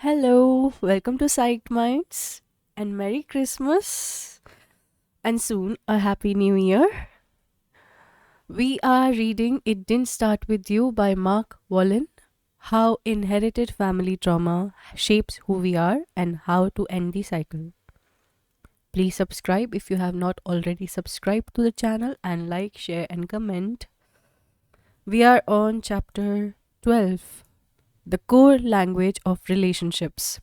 Hello, welcome to Psyched Minds, and Merry Christmas, and soon a Happy New Year. We are reading It Didn't Start With You by Mark Wallen. How inherited family trauma shapes who we are and how to end the cycle. Please subscribe if you have not already subscribed to the channel and like, share, and comment. We are on chapter 12, the core language of relationships.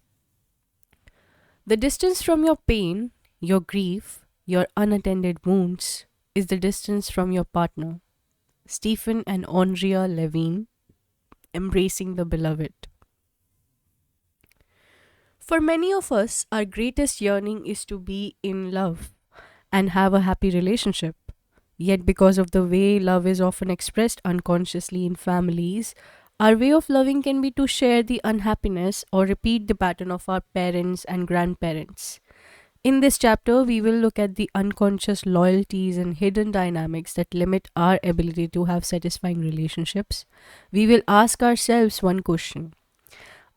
The distance from your pain, your grief, your unattended wounds is the distance from your partner. Stephen and Andrea Levine, Embracing the Beloved. For many of us, our greatest yearning is to be in love and have a happy relationship. Yet, because of the way love is often expressed unconsciously in families, our way of loving can be to share the unhappiness or repeat the pattern of our parents and grandparents. In this chapter, we will look at the unconscious loyalties and hidden dynamics that limit our ability to have satisfying relationships. We will ask ourselves one question: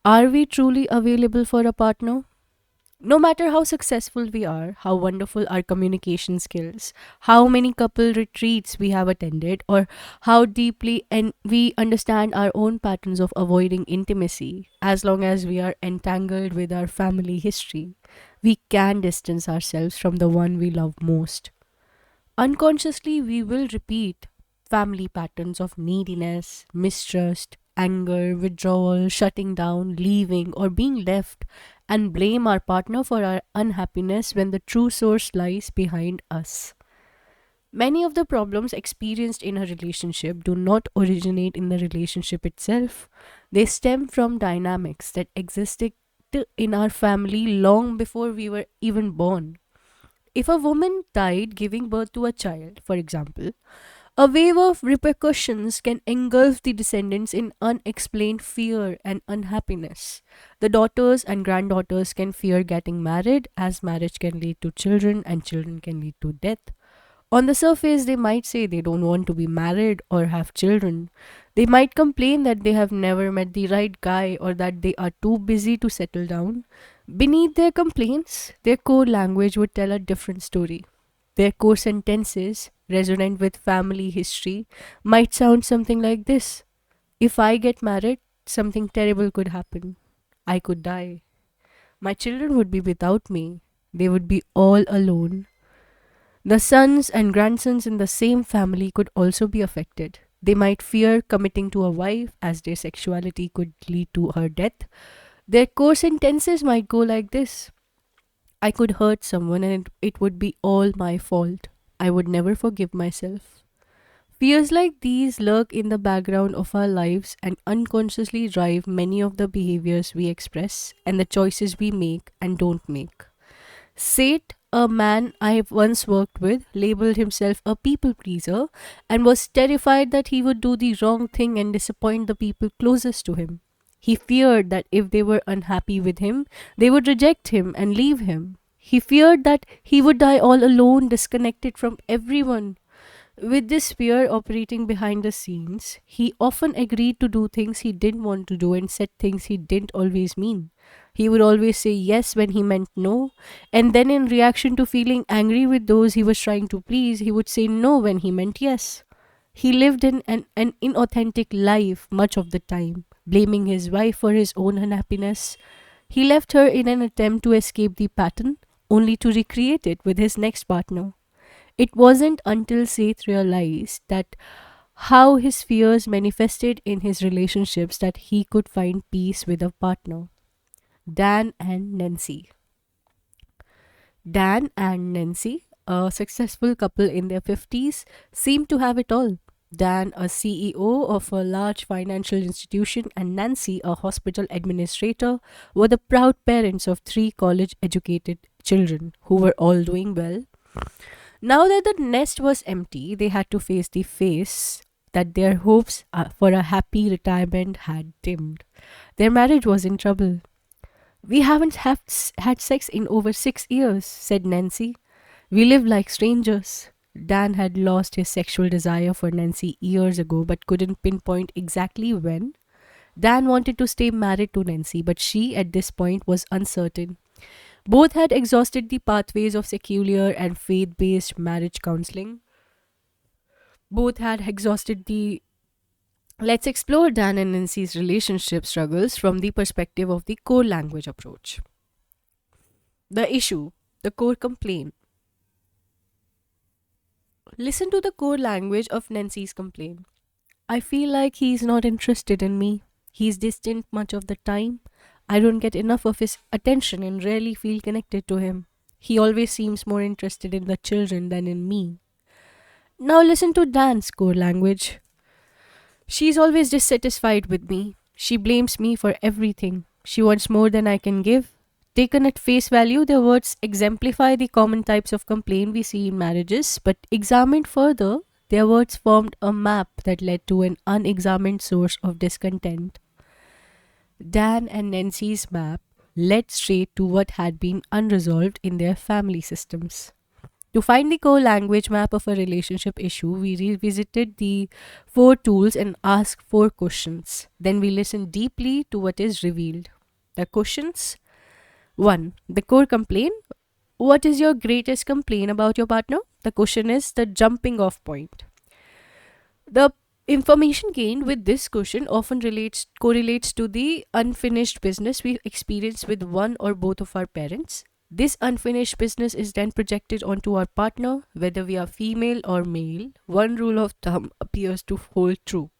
are we truly available for a partner? No matter how successful we are, how wonderful our communication skills, how many couple retreats we have attended, or how deeply we understand our own patterns of avoiding intimacy, as long as we are entangled with our family history, we can distance ourselves from the one we love most. Unconsciously, we will repeat family patterns of neediness, mistrust, anger, withdrawal, shutting down, leaving, or being left, and blame our partner for our unhappiness when the true source lies behind us. Many of the problems experienced in a relationship do not originate in the relationship itself. They stem from dynamics that existed in our family long before we were even born. If a woman died giving birth to a child, for example, a wave of repercussions can engulf the descendants in unexplained fear and unhappiness. The daughters and granddaughters can fear getting married, as marriage can lead to children and children can lead to death. On the surface, they might say they don't want to be married or have children. They might complain that they have never met the right guy or that they are too busy to settle down. Beneath their complaints, their core language would tell a different story. Their core sentences, resonant with family history, might sound something like this: if I get married, something terrible could happen. I could die. My children would be without me. They would be all alone. The sons and grandsons in the same family could also be affected. They might fear committing to a wife as their sexuality could lead to her death. Their core sentences might go like this: I could hurt someone and it would be all my fault. I would never forgive myself. Fears like these lurk in the background of our lives and unconsciously drive many of the behaviors we express and the choices we make and don't make. Seth, a man I once worked with, labeled himself a people pleaser and was terrified that he would do the wrong thing and disappoint the people closest to him. He feared that if they were unhappy with him, they would reject him and leave him. He feared that he would die all alone, disconnected from everyone. With this fear operating behind the scenes, he often agreed to do things he didn't want to do and said things he didn't always mean. He would always say yes when he meant no, and then in reaction to feeling angry with those he was trying to please, he would say no when he meant yes. He lived in an inauthentic life much of the time, blaming his wife for his own unhappiness. He left her in an attempt to escape the pattern, only to recreate it with his next partner. It wasn't until Seth realized that how his fears manifested in his relationships that he could find peace with a partner. Dan and Nancy. Dan and Nancy, a successful couple in their 50s, seemed to have it all. Dan, a CEO of a large financial institution, and Nancy, a hospital administrator, were the proud parents of three college educated children who were all doing well. Now that the nest was empty, they had to face the face that their hopes for a happy retirement had dimmed. Their marriage was in trouble. We haven't had sex in over 6 years, said Nancy. We live like strangers. Dan had lost his sexual desire for Nancy years ago but couldn't pinpoint exactly when. Dan wanted to stay married to Nancy, but she, at this point, was uncertain. Both had exhausted the pathways of secular and faith based marriage counseling. Both had exhausted the. Let's explore Dan and Nancy's relationship struggles from the perspective of the core language approach. The issue, the core complaint. Listen to the core language of Nancy's complaint. I feel like he's not interested in me. He's distant much of the time. I don't get enough of his attention and rarely feel connected to him. He always seems more interested in the children than in me. Now listen to Dan's core language. She's always dissatisfied with me. She blames me for everything. She wants more than I can give. Taken at face value, their words exemplify the common types of complaint we see in marriages, but examined further, their words formed a map that led to an unexamined source of discontent. Dan and Nancy's map led straight to what had been unresolved in their family systems. To find the core language map of a relationship issue, we revisited the four tools and asked four questions. Then we listened deeply to what is revealed. The questions: 1. The core complaint. What is your greatest complaint about your partner? The question is the jumping off point. The information gained with this question often correlates to the unfinished business we experience with one or both of our parents. This unfinished business is then projected onto our partner, whether we are female or male. One rule of thumb appears to hold true.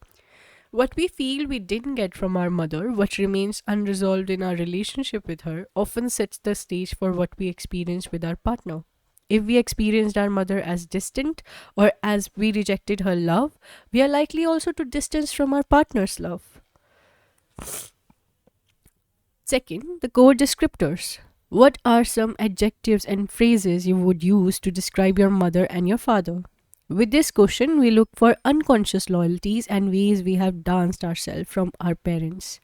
What we feel we didn't get from our mother, what remains unresolved in our relationship with her, often sets the stage for what we experience with our partner. If we experienced our mother as distant or as we rejected her love, we are likely also to distance from our partner's love. Second, the core descriptors. What are some adjectives and phrases you would use to describe your mother and your father? With this question, we look for unconscious loyalties and ways we have distanced ourselves from our parents.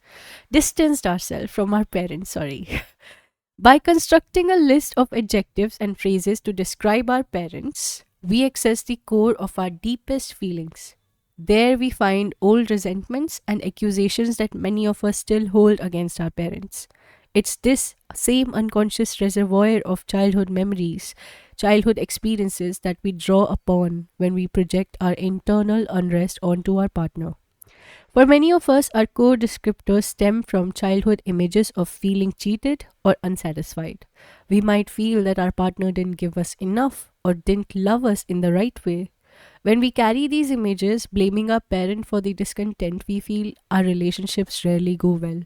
By constructing a list of adjectives and phrases to describe our parents, we access the core of our deepest feelings. There we find old resentments and accusations that many of us still hold against our parents. It's this same unconscious reservoir of childhood memories, childhood experiences that we draw upon when we project our internal unrest onto our partner. For many of us, our core descriptors stem from childhood images of feeling cheated or unsatisfied. We might feel that our partner didn't give us enough or didn't love us in the right way. When we carry these images, blaming our parent for the discontent we feel, our relationships rarely go well.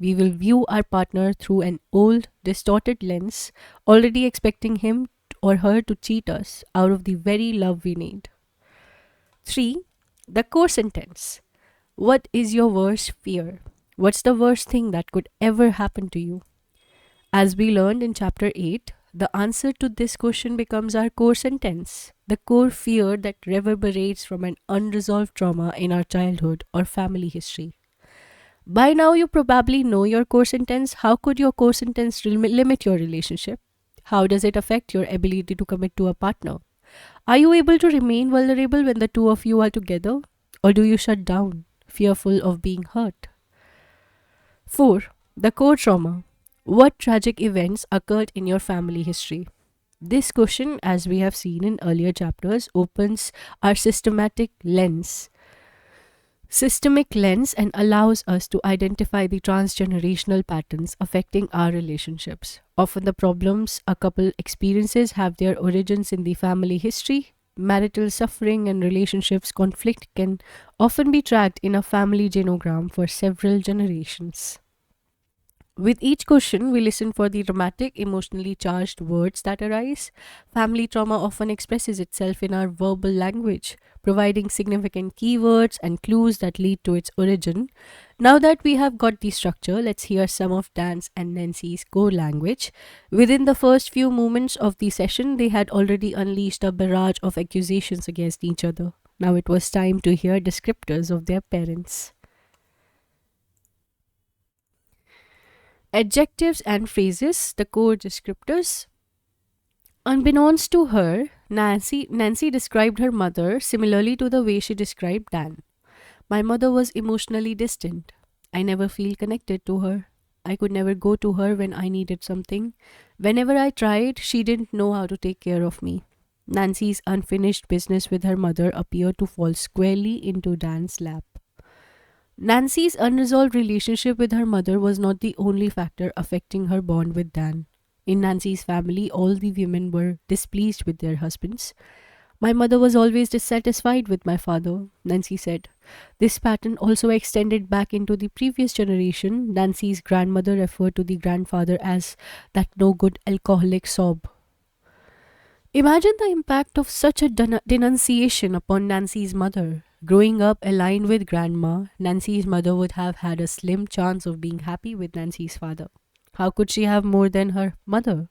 We will view our partner through an old, distorted lens, already expecting him or her to cheat us out of the very love we need. 3. The core sentence. What is your worst fear? What's the worst thing that could ever happen to you? As we learned in chapter 8, the answer to this question becomes our core sentence, the core fear that reverberates from an unresolved trauma in our childhood or family history. By now, you probably know your core sentence. How could your core sentence limit your relationship? How does it affect your ability to commit to a partner? Are you able to remain vulnerable when the two of you are together? Or do you shut down, fearful of being hurt? 4. The core trauma. What tragic events occurred in your family history? This question, as we have seen in earlier chapters, opens our systemic lens and allows us to identify the transgenerational patterns affecting our relationships. Often the problems a couple experiences have their origins in the family history. Marital suffering and relationships conflict can often be tracked in a family genogram for several generations. With each question, we listen for the dramatic, emotionally charged words that arise. Family trauma often expresses itself in our verbal language, providing significant keywords and clues that lead to its origin. Now that we have got the structure, let's hear some of Dan's and Nancy's core language. Within the first few moments of the session, they had already unleashed a barrage of accusations against each other. Now it was time to hear descriptors of their parents. Adjectives and phrases, the core descriptors. Unbeknownst to her, Nancy described her mother similarly to the way she described Dan. My mother was emotionally distant. I never feel connected to her. I could never go to her when I needed something. Whenever I tried, she didn't know how to take care of me. Nancy's unfinished business with her mother appeared to fall squarely into Dan's lap. Nancy's unresolved relationship with her mother was not the only factor affecting her bond with Dan. In Nancy's family, all the women were displeased with their husbands. My mother was always dissatisfied with my father, Nancy said. This pattern also extended back into the previous generation. Nancy's grandmother referred to the grandfather as that no good alcoholic sob. Imagine the impact of such a denunciation upon Nancy's mother. Growing up aligned with grandma, Nancy's mother would have had a slim chance of being happy with Nancy's father. How could she have more than her mother?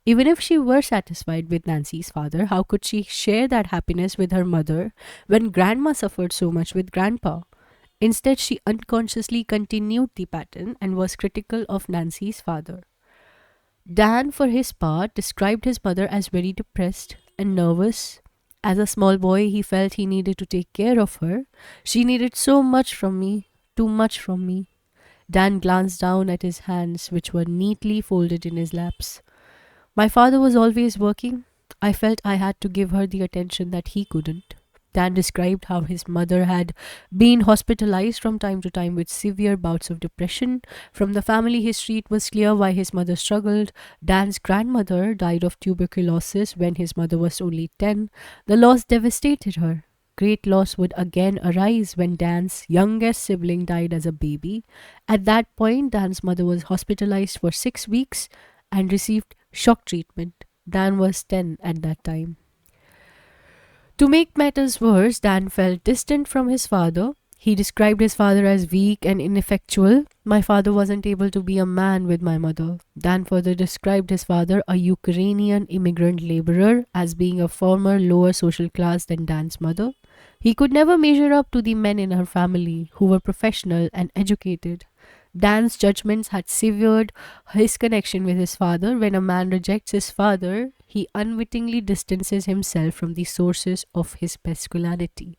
Even if she were satisfied with Nancy's father, how could she share that happiness with her mother when grandma suffered so much with grandpa? Instead, she unconsciously continued the pattern and was critical of Nancy's father. Dan, for his part, described his mother as very depressed and nervous. As a small boy, he felt he needed to take care of her. She needed so much from me, too much from me. Dan glanced down at his hands, which were neatly folded in his laps. My father was always working. I felt I had to give her the attention that he couldn't. Dan described how his mother had been hospitalized from time to time with severe bouts of depression. From the family history, it was clear why his mother struggled. Dan's grandmother died of tuberculosis when his mother was only 10. The loss devastated her. Great loss would again arise when Dan's youngest sibling died as a baby. At that point, Dan's mother was hospitalized for 6 weeks and received shock treatment. Dan was 10 at that time. To make matters worse, Dan felt distant from his father. He described his father as weak and ineffectual. My father wasn't able to be a man with my mother. Dan further described his father, a Ukrainian immigrant laborer, as being a former lower social class than Dan's mother. He could never measure up to the men in her family who were professional and educated. Dan's judgments had severed his connection with his father. When a man rejects his father, he unwittingly distances himself from the sources of his masculinity.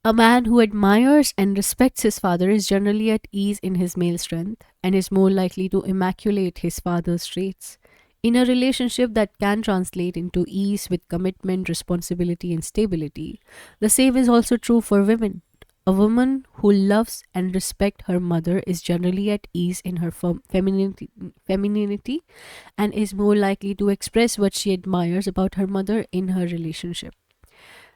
A man who admires and respects his father is generally at ease in his male strength and is more likely to emulate his father's traits. In a relationship that can translate into ease with commitment, responsibility, and stability, the same is also true for women. A woman who loves and respects her mother is generally at ease in her femininity and is more likely to express what she admires about her mother in her relationship.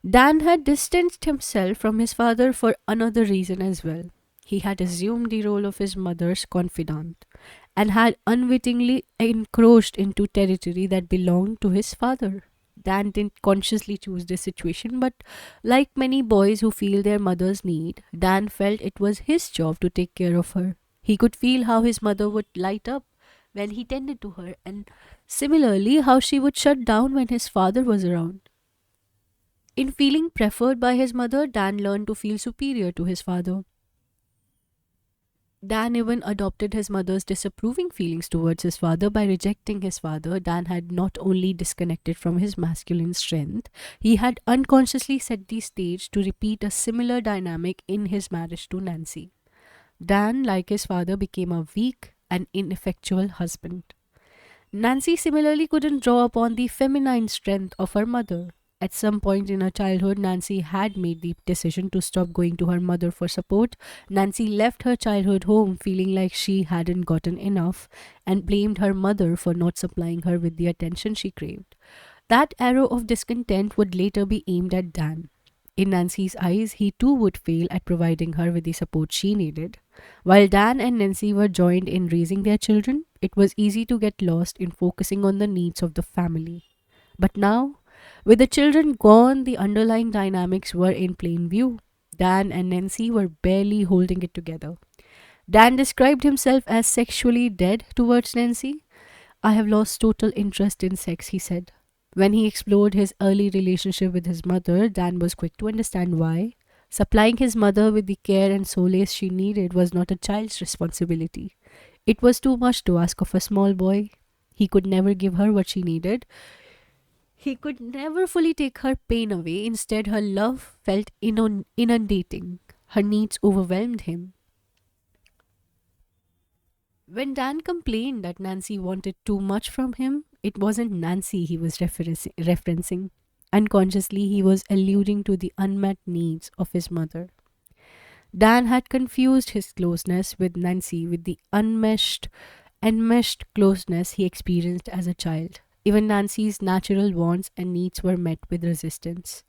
Dan had distanced himself from his father for another reason as well. He had assumed the role of his mother's confidant and had unwittingly encroached into territory that belonged to his father. Dan didn't consciously choose this situation, but like many boys who feel their mother's need, Dan felt it was his job to take care of her. He could feel how his mother would light up when he tended to her, and similarly, how she would shut down when his father was around. In feeling preferred by his mother, Dan learned to feel superior to his father. Dan even adopted his mother's disapproving feelings towards his father by rejecting his father. Dan had not only disconnected from his masculine strength, he had unconsciously set the stage to repeat a similar dynamic in his marriage to Nancy. Dan, like his father, became a weak and ineffectual husband. Nancy similarly couldn't draw upon the feminine strength of her mother. At some point in her childhood, Nancy had made the decision to stop going to her mother for support. Nancy left her childhood home feeling like she hadn't gotten enough and blamed her mother for not supplying her with the attention she craved. That arrow of discontent would later be aimed at Dan. In Nancy's eyes, he too would fail at providing her with the support she needed. While Dan and Nancy were joined in raising their children, it was easy to get lost in focusing on the needs of the family. But now, with the children gone, the underlying dynamics were in plain view. Dan and Nancy were barely holding it together. Dan described himself as sexually dead towards Nancy. I have lost total interest in sex, he said. When he explored his early relationship with his mother, Dan was quick to understand why. Supplying his mother with the care and solace she needed was not a child's responsibility. It was too much to ask of a small boy. He could never give her what she needed. He could never fully take her pain away. Instead, her love felt inundating. Her needs overwhelmed him. When Dan complained that Nancy wanted too much from him, it wasn't Nancy he was referencing. Unconsciously, he was alluding to the unmet needs of his mother. Dan had confused his closeness with Nancy with the enmeshed closeness he experienced as a child. Even Nancy's natural wants and needs were met with resistance.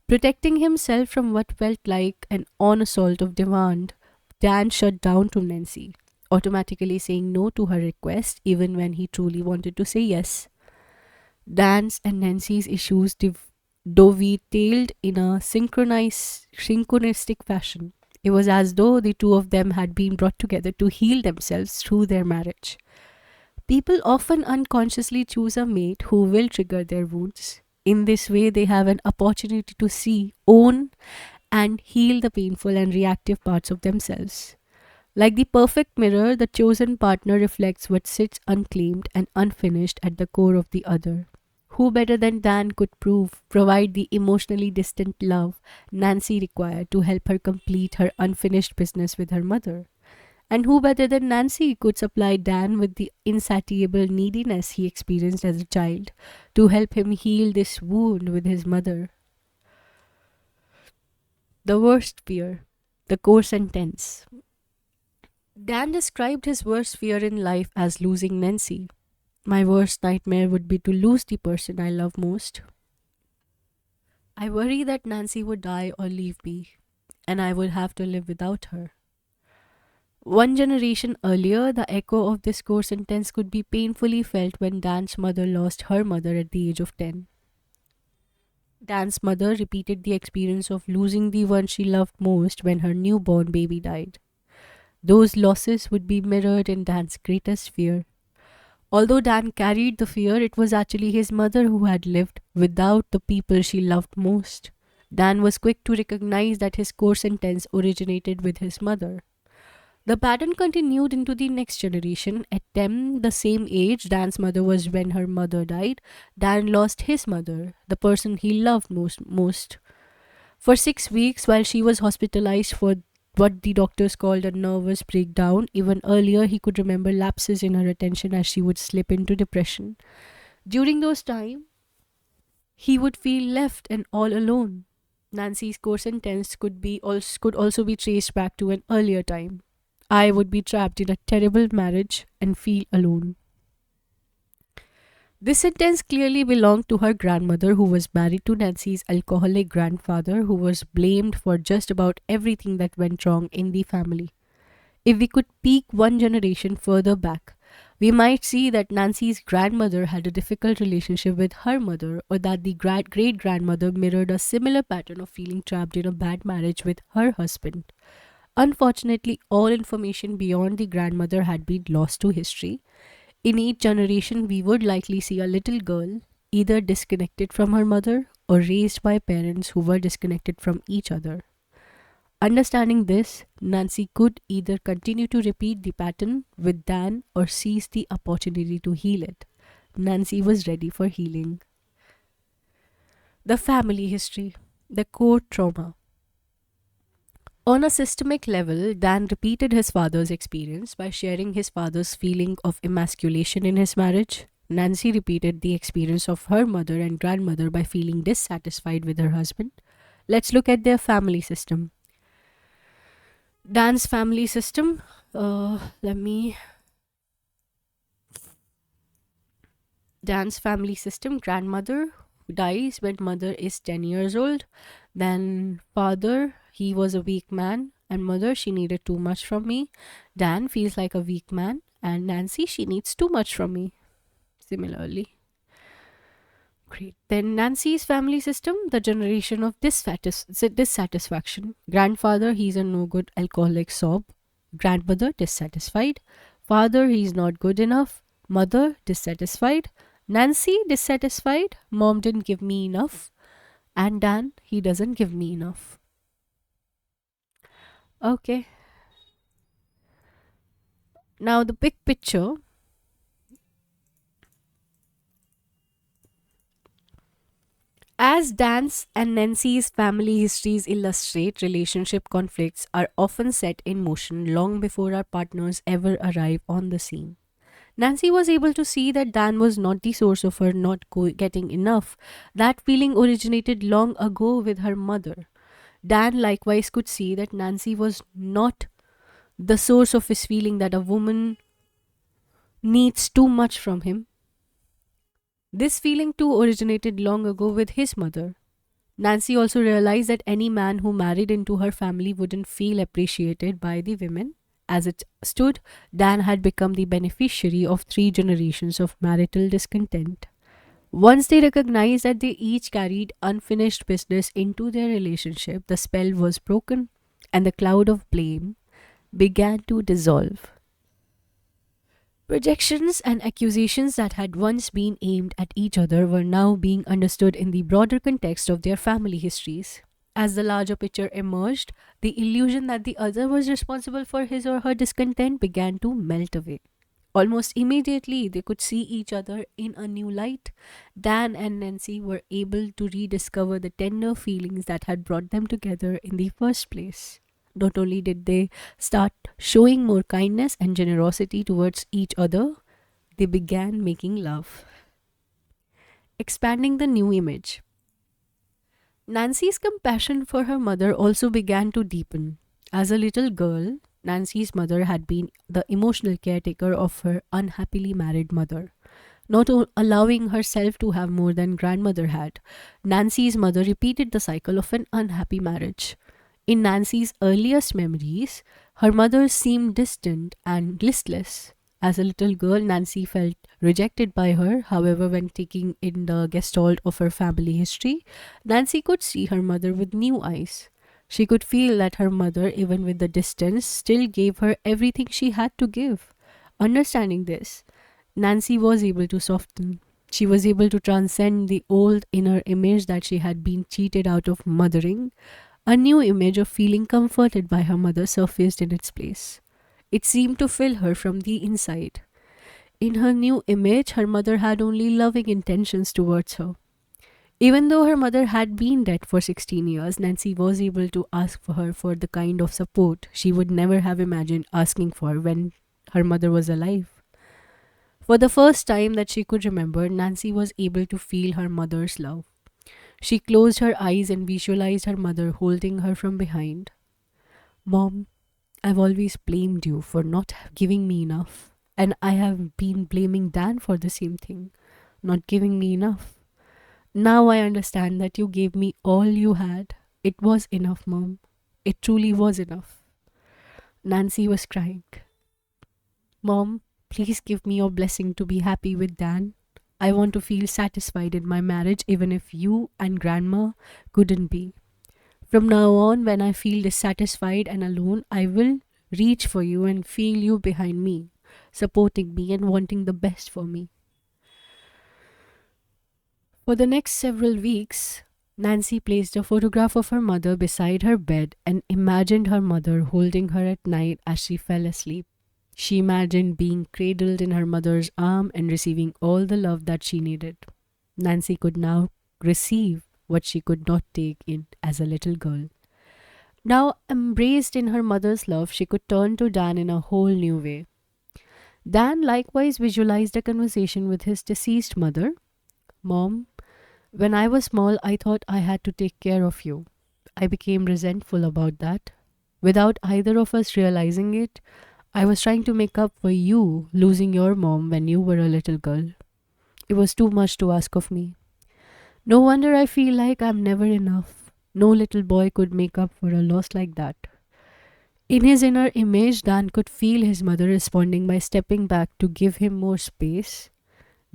Protecting himself from what felt like an onslaught of demand, Dan shut down to Nancy, automatically saying no to her request even when he truly wanted to say yes. Dan's and Nancy's issues dovetailed in a synchronistic fashion. It was as though the two of them had been brought together to heal themselves through their marriage. People often unconsciously choose a mate who will trigger their wounds. In this way, they have an opportunity to see, own, and heal the painful and reactive parts of themselves. Like the perfect mirror, the chosen partner reflects what sits unclaimed and unfinished at the core of the other. Who better than Dan could provide the emotionally distant love Nancy required to help her complete her unfinished business with her mother? And who better than Nancy could supply Dan with the insatiable neediness he experienced as a child to help him heal this wound with his mother? The worst fear, the core sentence. Dan described his worst fear in life as losing Nancy. My worst nightmare would be to lose the person I love most. I worry that Nancy would die or leave me, and I would have to live without her. One generation earlier, the echo of this core sentence could be painfully felt when Dan's mother lost her mother at the age of 10. Dan's mother repeated the experience of losing the one she loved most when her newborn baby died. Those losses would be mirrored in Dan's greatest fear. Although Dan carried the fear, it was actually his mother who had lived without the people she loved most. Dan was quick to recognize that his core sentence originated with his mother. The pattern continued into the next generation. At 10, the same age Dan's mother was when her mother died, Dan lost his mother, the person he loved most. For 6 weeks, while she was hospitalized for what the doctors called a nervous breakdown, even earlier he could remember lapses in her attention as she would slip into depression. During those times, he would feel left and all alone. Nancy's core sentence could also be traced back to an earlier time. I would be trapped in a terrible marriage and feel alone. This sentence clearly belonged to her grandmother, who was married to Nancy's alcoholic grandfather, who was blamed for just about everything that went wrong in the family. If we could peek one generation further back, we might see that Nancy's grandmother had a difficult relationship with her mother, or that the great grandmother mirrored a similar pattern of feeling trapped in a bad marriage with her husband. Unfortunately, all information beyond the grandmother had been lost to history. In each generation, we would likely see a little girl, either disconnected from her mother or raised by parents who were disconnected from each other. Understanding this, Nancy could either continue to repeat the pattern with Dan or seize the opportunity to heal it. Nancy was ready for healing. The family history, the core trauma. On a systemic level, Dan repeated his father's experience by sharing his father's feeling of emasculation in his marriage. Nancy repeated the experience of her mother and grandmother by feeling dissatisfied with her husband. Let's look at their family system. Dan's family system. Let me. Dan's family system: grandmother who dies when mother is 10 years old. Then father, he was a weak man. And mother, she needed too much from me. Dan feels like a weak man. And Nancy, she needs too much from me. Similarly. Great. Then Nancy's family system, the generation of dissatisfaction. Grandfather, he's a no good alcoholic sob. Grandmother, dissatisfied. Father, he's not good enough. Mother, dissatisfied. Nancy, dissatisfied. Mom didn't give me enough. And Dan, he doesn't give me enough. Okay. Now, the big picture. As Dan's and Nancy's family histories illustrate, relationship conflicts are often set in motion long before our partners ever arrive on the scene. Nancy was able to see that Dan was not the source of her not getting enough. That feeling originated long ago with her mother. Dan likewise could see that Nancy was not the source of his feeling that a woman needs too much from him. This feeling too originated long ago with his mother. Nancy also realized that any man who married into her family wouldn't feel appreciated by the women. As it stood, Dan had become the beneficiary of three generations of marital discontent. Once they recognized that they each carried unfinished business into their relationship, the spell was broken and the cloud of blame began to dissolve. Projections and accusations that had once been aimed at each other were now being understood in the broader context of their family histories. As the larger picture emerged, the illusion that the other was responsible for his or her discontent began to melt away. Almost immediately, they could see each other in a new light. Dan and Nancy were able to rediscover the tender feelings that had brought them together in the first place. Not only did they start showing more kindness and generosity towards each other, they began making love. Expanding the new image. Nancy's compassion for her mother also began to deepen. As a little girl, Nancy's mother had been the emotional caretaker of her unhappily married mother, not allowing herself to have more than grandmother had. Nancy's mother repeated the cycle of an unhappy marriage. In Nancy's earliest memories, her mother seemed distant and listless. As a little girl, Nancy felt rejected by her. However, when taking in the gestalt of her family history, Nancy could see her mother with new eyes. She could feel that her mother, even with the distance, still gave her everything she had to give. Understanding this, Nancy was able to soften. She was able to transcend the old inner image that she had been cheated out of mothering. A new image of feeling comforted by her mother surfaced in its place. It seemed to fill her from the inside. In her new image, her mother had only loving intentions towards her. Even though her mother had been dead for 16 years, Nancy was able to ask for her for the kind of support she would never have imagined asking for when her mother was alive. For the first time that she could remember, Nancy was able to feel her mother's love. She closed her eyes and visualized her mother holding her from behind. Mom, I've always blamed you for not giving me enough, and I have been blaming Dan for the same thing, not giving me enough. Now I understand that you gave me all you had. It was enough, Mom. It truly was enough. Nancy was crying. Mom, please give me your blessing to be happy with Dan. I want to feel satisfied in my marriage even if you and Grandma couldn't be. From now on, when I feel dissatisfied and alone, I will reach for you and feel you behind me, supporting me and wanting the best for me. For the next several weeks, Nancy placed a photograph of her mother beside her bed and imagined her mother holding her at night as she fell asleep. She imagined being cradled in her mother's arm and receiving all the love that she needed. Nancy could now receive what she could not take in as a little girl. Now, embraced in her mother's love, she could turn to Dan in a whole new way. Dan likewise visualized a conversation with his deceased mother. Mom, when I was small, I thought I had to take care of you. I became resentful about that. Without either of us realizing it, I was trying to make up for you losing your mom when you were a little girl. It was too much to ask of me. No wonder I feel like I'm never enough. No little boy could make up for a loss like that. In his inner image, Dan could feel his mother responding by stepping back to give him more space.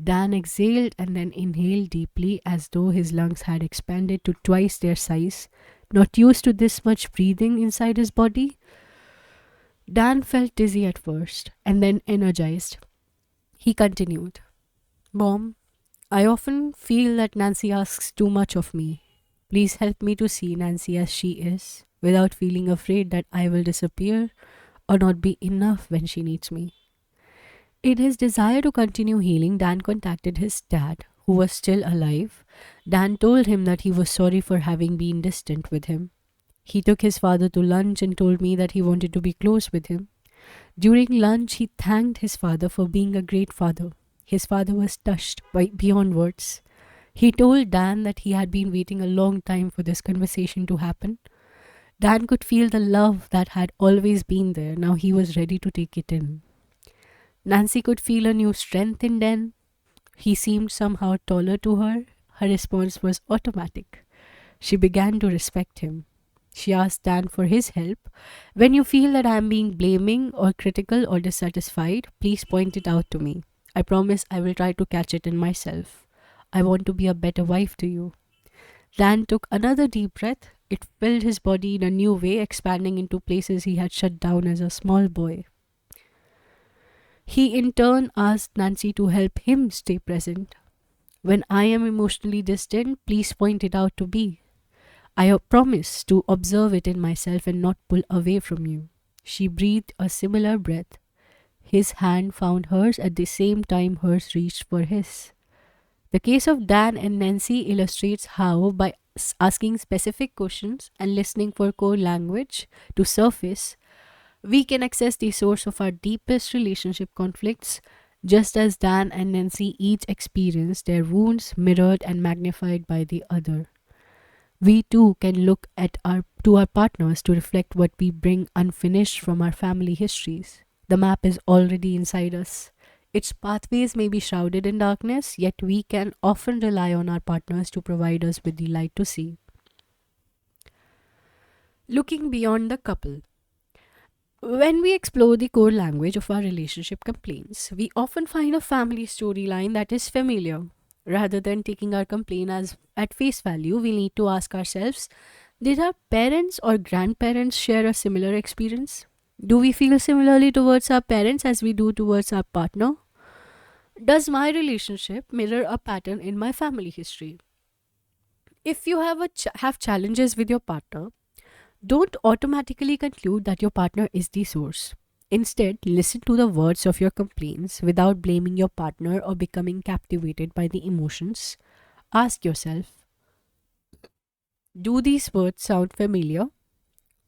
Dan exhaled and then inhaled deeply as though his lungs had expanded to twice their size. Not used to this much breathing inside his body, Dan felt dizzy at first and then energized. He continued, Mom, I often feel that Nancy asks too much of me. Please help me to see Nancy as she is, without feeling afraid that I will disappear or not be enough when she needs me. In his desire to continue healing, Dan contacted his dad, who was still alive, Dan told him that he was sorry for having been distant with him. He took his father to lunch and told me that he wanted to be close with him. During lunch, he thanked his father for being a great father. His father was touched beyond words. He told Dan that he had been waiting a long time for this conversation to happen. Dan could feel the love that had always been there. Now he was ready to take it in. Nancy could feel a new strength in Dan. He seemed somehow taller to her. Her response was automatic. She began to respect him. She asked Dan for his help. When you feel that I am being blaming or critical or dissatisfied, please point it out to me. I promise I will try to catch it in myself. I want to be a better wife to you. Dan took another deep breath. It filled his body in a new way, expanding into places he had shut down as a small boy. He in turn asked Nancy to help him stay present. When I am emotionally distant, please point it out to me. I promise to observe it in myself and not pull away from you. She breathed a similar breath. His hand found hers at the same time hers reached for his. The case of Dan and Nancy illustrates how, by asking specific questions and listening for core language to surface, we can access the source of our deepest relationship conflicts, just as Dan and Nancy each experienced their wounds mirrored and magnified by the other. We too can look at our partners to reflect what we bring unfinished from our family histories. The map is already inside us. Its pathways may be shrouded in darkness, yet we can often rely on our partners to provide us with the light to see. Looking beyond the couple. When we explore the core language of our relationship complaints, we often find a family storyline that is familiar. Rather than taking our complaint as at face value, we need to ask ourselves, did our parents or grandparents share a similar experience? Do we feel similarly towards our parents as we do towards our partner? Does my relationship mirror a pattern in my family history? If you have challenges with your partner, don't automatically conclude that your partner is the source. Instead, listen to the words of your complaints without blaming your partner or becoming captivated by the emotions. Ask yourself, do these words sound familiar?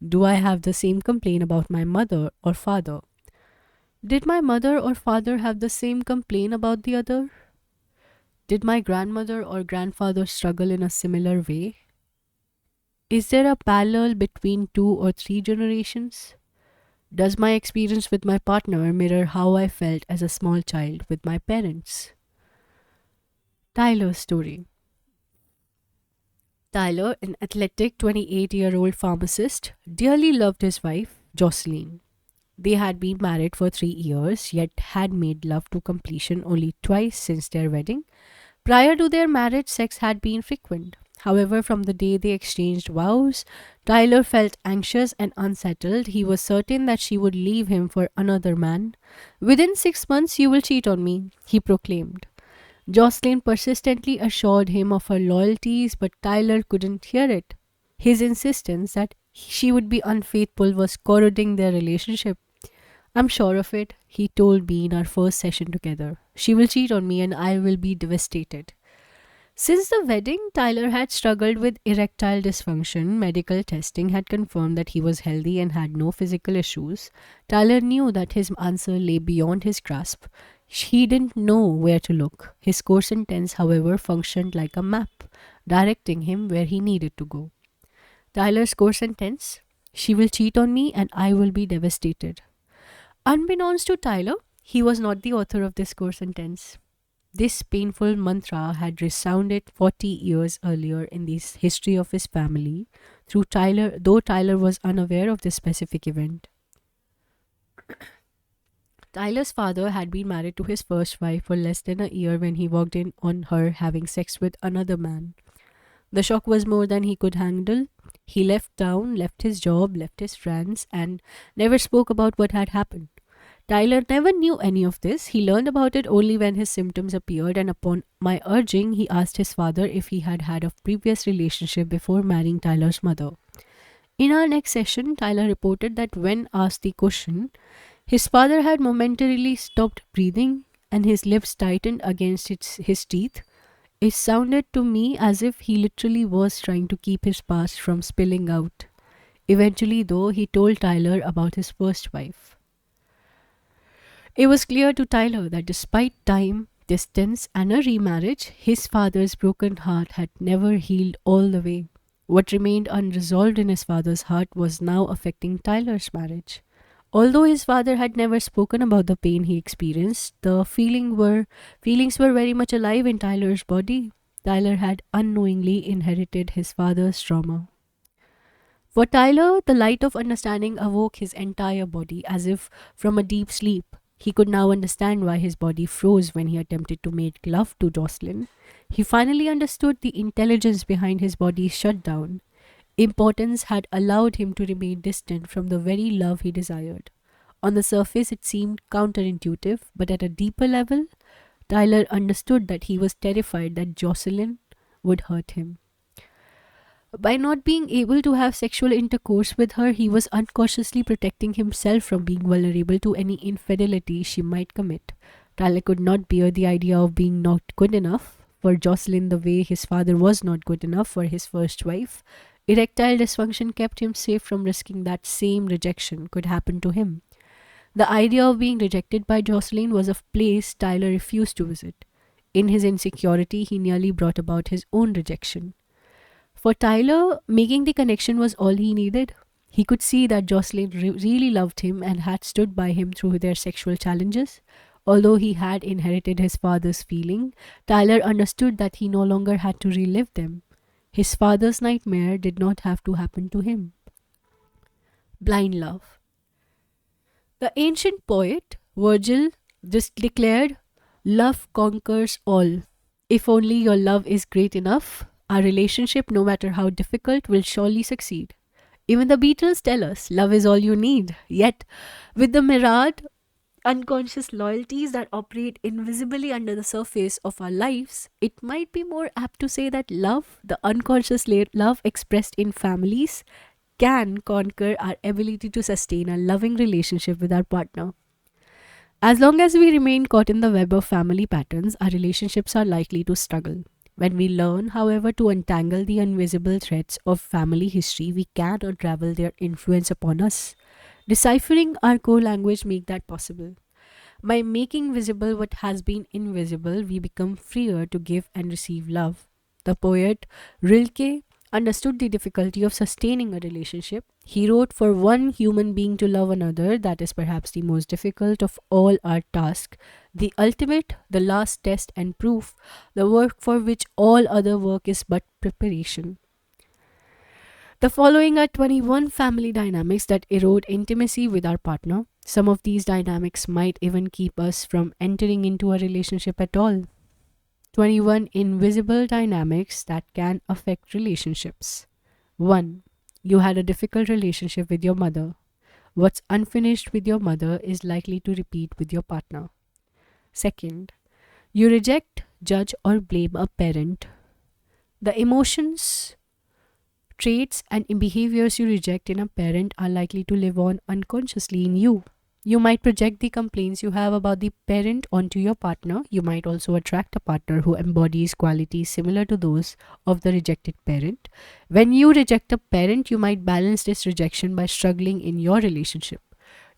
Do I have the same complaint about my mother or father? Did my mother or father have the same complaint about the other? Did my grandmother or grandfather struggle in a similar way? Is there a parallel between 2 or 3 generations? Does my experience with my partner mirror how I felt as a small child with my parents? Tyler's story. Tyler, an athletic 28-year-old pharmacist, dearly loved his wife, Jocelyn. They had been married for 3 years, yet had made love to completion only twice since their wedding. Prior to their marriage, sex had been frequent. However, from the day they exchanged vows, Tyler felt anxious and unsettled. He was certain that she would leave him for another man. "Within 6 months, you will cheat on me," he proclaimed. Jocelyn persistently assured him of her loyalties, but Tyler couldn't hear it. His insistence that she would be unfaithful was corroding their relationship. "I'm sure of it," he told me in our first session together. "She will cheat on me and I will be devastated." Since the wedding, Tyler had struggled with erectile dysfunction. Medical testing had confirmed that he was healthy and had no physical issues. Tyler knew that his answer lay beyond his grasp. He didn't know where to look. His core sentence, however, functioned like a map, directing him where he needed to go. Tyler's core sentence: "She will cheat on me and I will be devastated." Unbeknownst to Tyler, he was not the author of this core sentence. This painful mantra had resounded 40 years earlier in the history of his family, though Tyler was unaware of this specific event. Tyler's father had been married to his first wife for less than a year when he walked in on her having sex with another man. The shock was more than he could handle. He left town, left his job, left his friends, and never spoke about what had happened. Tyler never knew any of this. He learned about it only when his symptoms appeared, and upon my urging, he asked his father if he had had a previous relationship before marrying Tyler's mother. In our next session, Tyler reported that when asked the question, his father had momentarily stopped breathing and his lips tightened against his teeth. It sounded to me as if he literally was trying to keep his past from spilling out. Eventually, though, he told Tyler about his first wife. It was clear to Tyler that despite time, distance, and a remarriage, his father's broken heart had never healed all the way. What remained unresolved in his father's heart was now affecting Tyler's marriage. Although his father had never spoken about the pain he experienced, the feelings were very much alive in Tyler's body. Tyler had unknowingly inherited his father's trauma. For Tyler, the light of understanding awoke his entire body as if from a deep sleep. He could now understand why his body froze when he attempted to make love to Jocelyn. He finally understood the intelligence behind his body's shutdown. Importance had allowed him to remain distant from the very love he desired. On the surface, it seemed counterintuitive, but at a deeper level, Tyler understood that he was terrified that Jocelyn would hurt him. By not being able to have sexual intercourse with her, he was unconsciously protecting himself from being vulnerable to any infidelity she might commit. Tyler could not bear the idea of being not good enough for Jocelyn the way his father was not good enough for his first wife. Erectile dysfunction kept him safe from risking that same rejection could happen to him. The idea of being rejected by Jocelyn was a place Tyler refused to visit. In his insecurity, he nearly brought about his own rejection. For Tyler, making the connection was all he needed. He could see that Jocelyn really loved him and had stood by him through their sexual challenges. Although he had inherited his father's feeling, Tyler understood that he no longer had to relive them. His father's nightmare did not have to happen to him. Blind love. The ancient poet Virgil just declared, "Love conquers all. If only your love is great enough, our relationship, no matter how difficult, will surely succeed." Even the Beatles tell us love is all you need. Yet, with the myriad unconscious loyalties that operate invisibly under the surface of our lives, it might be more apt to say that love, the unconscious love expressed in families, can conquer our ability to sustain a loving relationship with our partner. As long as we remain caught in the web of family patterns, our relationships are likely to struggle. When we learn, however, to untangle the invisible threads of family history, we can unravel their influence upon us. Deciphering our core language make that possible. By making visible what has been invisible, we become freer to give and receive love. The poet Rilke understood the difficulty of sustaining a relationship. He wrote, "For one human being to love another, that is perhaps the most difficult of all our tasks, the ultimate, the last test and proof, the work for which all other work is but preparation." The following are 21 family dynamics that erode intimacy with our partner. Some of these dynamics might even keep us from entering into a relationship at all. 21 invisible dynamics that can affect relationships. 1. You had a difficult relationship with your mother. What's unfinished with your mother is likely to repeat with your partner. Second, you reject, judge, or blame a parent. The emotions, traits, and behaviors you reject in a parent are likely to live on unconsciously in you. You might project the complaints you have about the parent onto your partner. You might also attract a partner who embodies qualities similar to those of the rejected parent. When you reject a parent, you might balance this rejection by struggling in your relationship.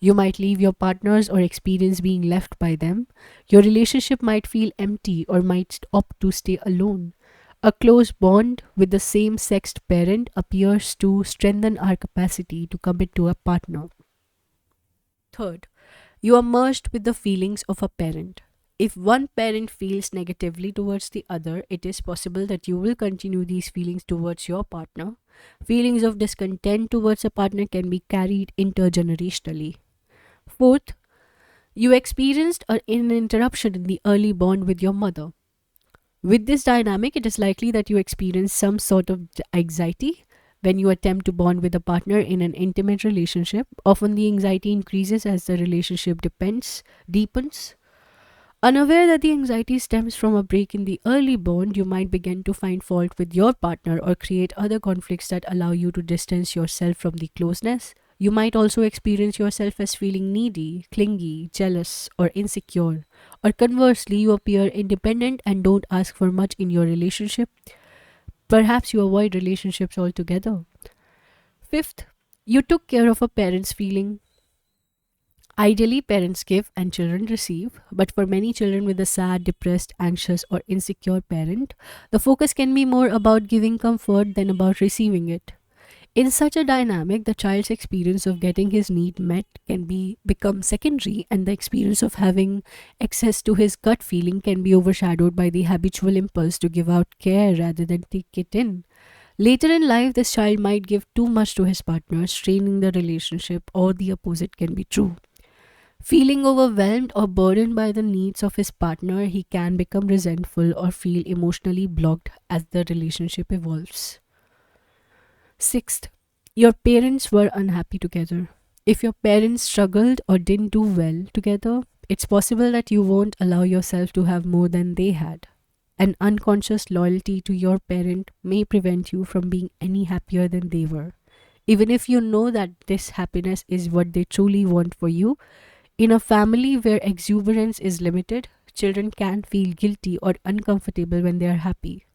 You might leave your partners or experience being left by them. Your relationship might feel empty or might opt to stay alone. A close bond with the same sexed parent appears to strengthen our capacity to commit to a partner. Third, you are merged with the feelings of a parent. If one parent feels negatively towards the other, it is possible that you will continue these feelings towards your partner. Feelings of discontent towards a partner can be carried intergenerationally. Fourth, you experienced an interruption in the early bond with your mother. With this dynamic, it is likely that you experience some sort of anxiety when you attempt to bond with a partner in an intimate relationship. Often the anxiety increases as the relationship deepens. Unaware that the anxiety stems from a break in the early bond, you might begin to find fault with your partner or create other conflicts that allow you to distance yourself from the closeness. You might also experience yourself as feeling needy, clingy, jealous, or insecure. Or conversely, you appear independent and don't ask for much in your relationship. Perhaps you avoid relationships altogether. Fifth, you took care of a parent's feeling. Ideally, parents give and children receive, but for many children with a sad, depressed, anxious, or insecure parent, the focus can be more about giving comfort than about receiving it. In such a dynamic, the child's experience of getting his need met can become secondary, and the experience of having access to his gut feeling can be overshadowed by the habitual impulse to give out care rather than take it in. Later in life, this child might give too much to his partner, straining the relationship, or the opposite can be true. Feeling overwhelmed or burdened by the needs of his partner, he can become resentful or feel emotionally blocked as the relationship evolves. Sixth, your parents were unhappy together. If your parents struggled or didn't do well together, it's possible that you won't allow yourself to have more than they had. An unconscious loyalty to your parent may prevent you from being any happier than they were. Even if you know that this happiness is what they truly want for you, in a family where exuberance is limited, children can feel guilty or uncomfortable when they are happy.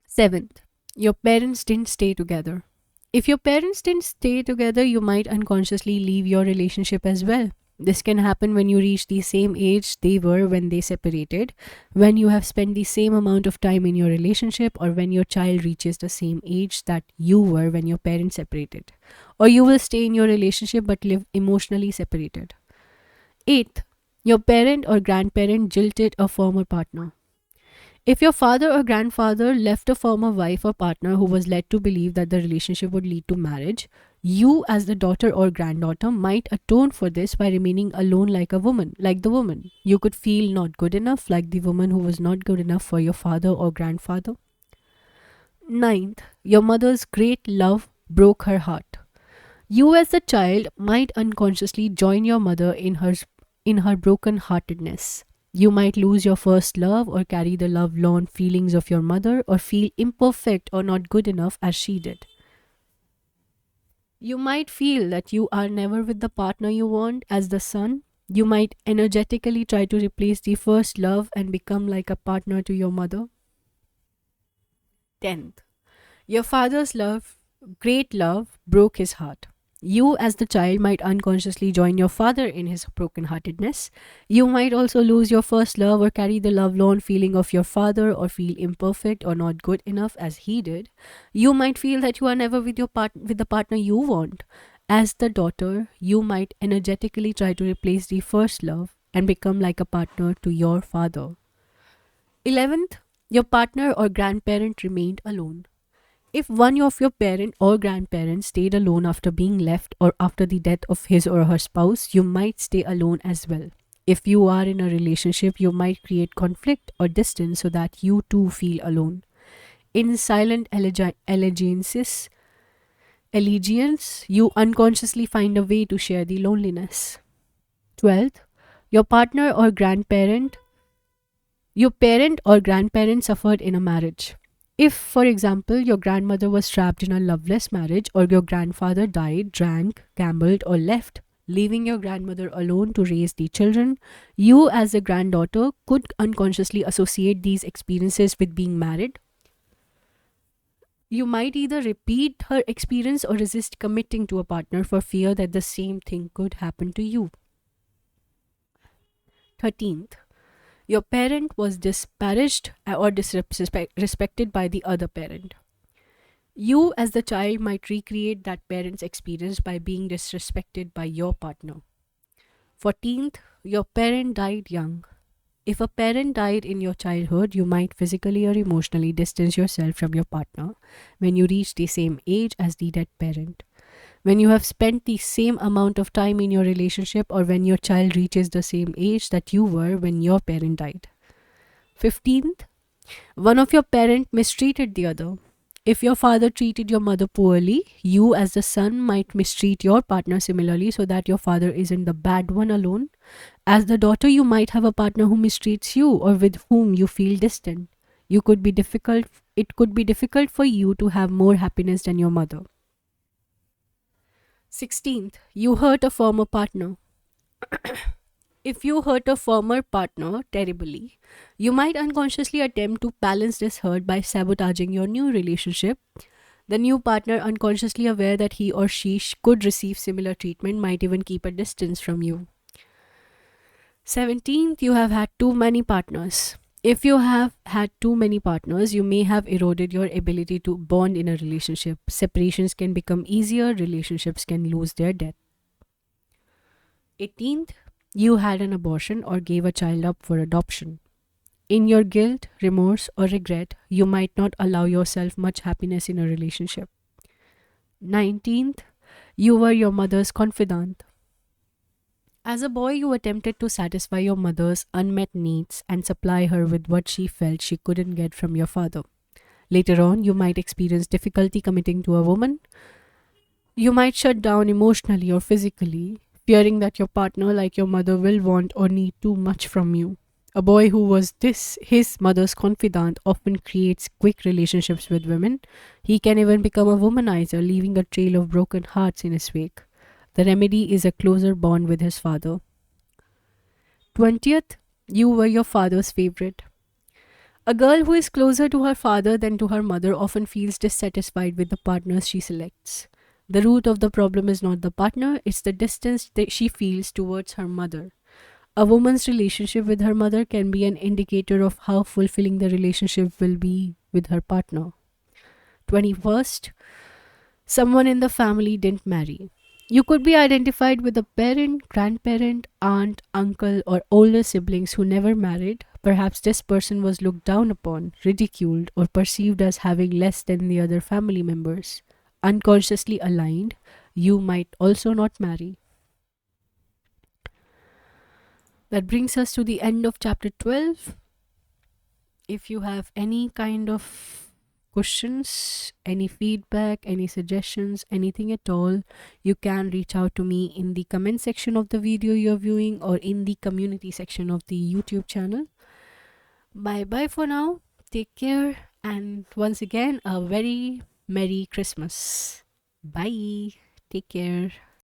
Seventh, your parents didn't stay together. If your parents didn't stay together, you might unconsciously leave your relationship as well. This can happen when you reach the same age they were when they separated, when you have spent the same amount of time in your relationship, or when your child reaches the same age that you were when your parents separated. Or you will stay in your relationship but live emotionally separated. Eighth, your parent or grandparent jilted a former partner. If your father or grandfather left a former wife or partner who was led to believe that the relationship would lead to marriage, you as the daughter or granddaughter might atone for this by remaining alone like the woman. You could feel not good enough like the woman who was not good enough for your father or grandfather. Ninth, your mother's great love broke her heart. You as the child might unconsciously join your mother in her broken heartedness. You might lose your first love or carry the love lorn feelings of your mother or feel imperfect or not good enough as she did. You might feel that you are never with the partner you want as the son. You might energetically try to replace the first love and become like a partner to your mother. 10th, your father's great love, broke his heart. You, as the child, might unconsciously join your father in his brokenheartedness. You might also lose your first love or carry the lovelorn feeling of your father or feel imperfect or not good enough as he did. You might feel that you are never with the partner you want. As the daughter, you might energetically try to replace the first love and become like a partner to your father. 11th, your partner or grandparent remained alone. If one of your parent or grandparents stayed alone after being left or after the death of his or her spouse, you might stay alone as well. If you are in a relationship, you might create conflict or distance so that you too feel alone. In silent allegiance, you unconsciously find a way to share the loneliness. 12th, your partner or grandparent, your parent or grandparent suffered in a marriage. If, for example, your grandmother was trapped in a loveless marriage or your grandfather died, drank, gambled, or left, leaving your grandmother alone to raise the children, you as a granddaughter could unconsciously associate these experiences with being married. You might either repeat her experience or resist committing to a partner for fear that the same thing could happen to you. 13th, your parent was disparaged or disrespected by the other parent. You, as the child, might recreate that parent's experience by being disrespected by your partner. 14th, your parent died young. If a parent died in your childhood, you might physically or emotionally distance yourself from your partner when you reach the same age as the dead parent. When you have spent the same amount of time in your relationship or when your child reaches the same age that you were when your parent died. 15th, one of your parents mistreated the other. If your father treated your mother poorly, you as the son might mistreat your partner similarly so that your father isn't the bad one alone. As the daughter, you might have a partner who mistreats you or with whom you feel distant. It could be difficult for you to have more happiness than your mother. 16th, you hurt a former partner. If you hurt a former partner terribly, you might unconsciously attempt to balance this hurt by sabotaging your new relationship. The new partner, unconsciously aware that he or she could receive similar treatment, might even keep a distance from you. 17th, you have had too many partners. If you have had too many partners, you may have eroded your ability to bond in a relationship. Separations can become easier, relationships can lose their depth. 18th, you had an abortion or gave a child up for adoption. In your guilt, remorse, or regret, you might not allow yourself much happiness in a relationship. 19th, you were your mother's confidant. As a boy, you attempted to satisfy your mother's unmet needs and supply her with what she felt she couldn't get from your father. Later on, you might experience difficulty committing to a woman. You might shut down emotionally or physically, fearing that your partner, like your mother, will want or need too much from you. A boy who was his mother's confidant often creates quick relationships with women. He can even become a womanizer, leaving a trail of broken hearts in his wake. The remedy is a closer bond with his father. 20th, you were your father's favorite. A girl who is closer to her father than to her mother often feels dissatisfied with the partners she selects. The root of the problem is not the partner, it's the distance that she feels towards her mother. A woman's relationship with her mother can be an indicator of how fulfilling the relationship will be with her partner. 21st, someone in the family didn't marry. You could be identified with a parent, grandparent, aunt, uncle, or older siblings who never married. Perhaps this person was looked down upon, ridiculed, or perceived as having less than the other family members. Unconsciously aligned, you might also not marry. That brings us to the end of chapter 12. If you have any kind of questions, any feedback, any suggestions, anything at all, you can reach out to me in the comment section of the video you're viewing or in the community section of the YouTube channel. Bye bye for now. Take care. And once again, a very Merry Christmas. Bye. Take care.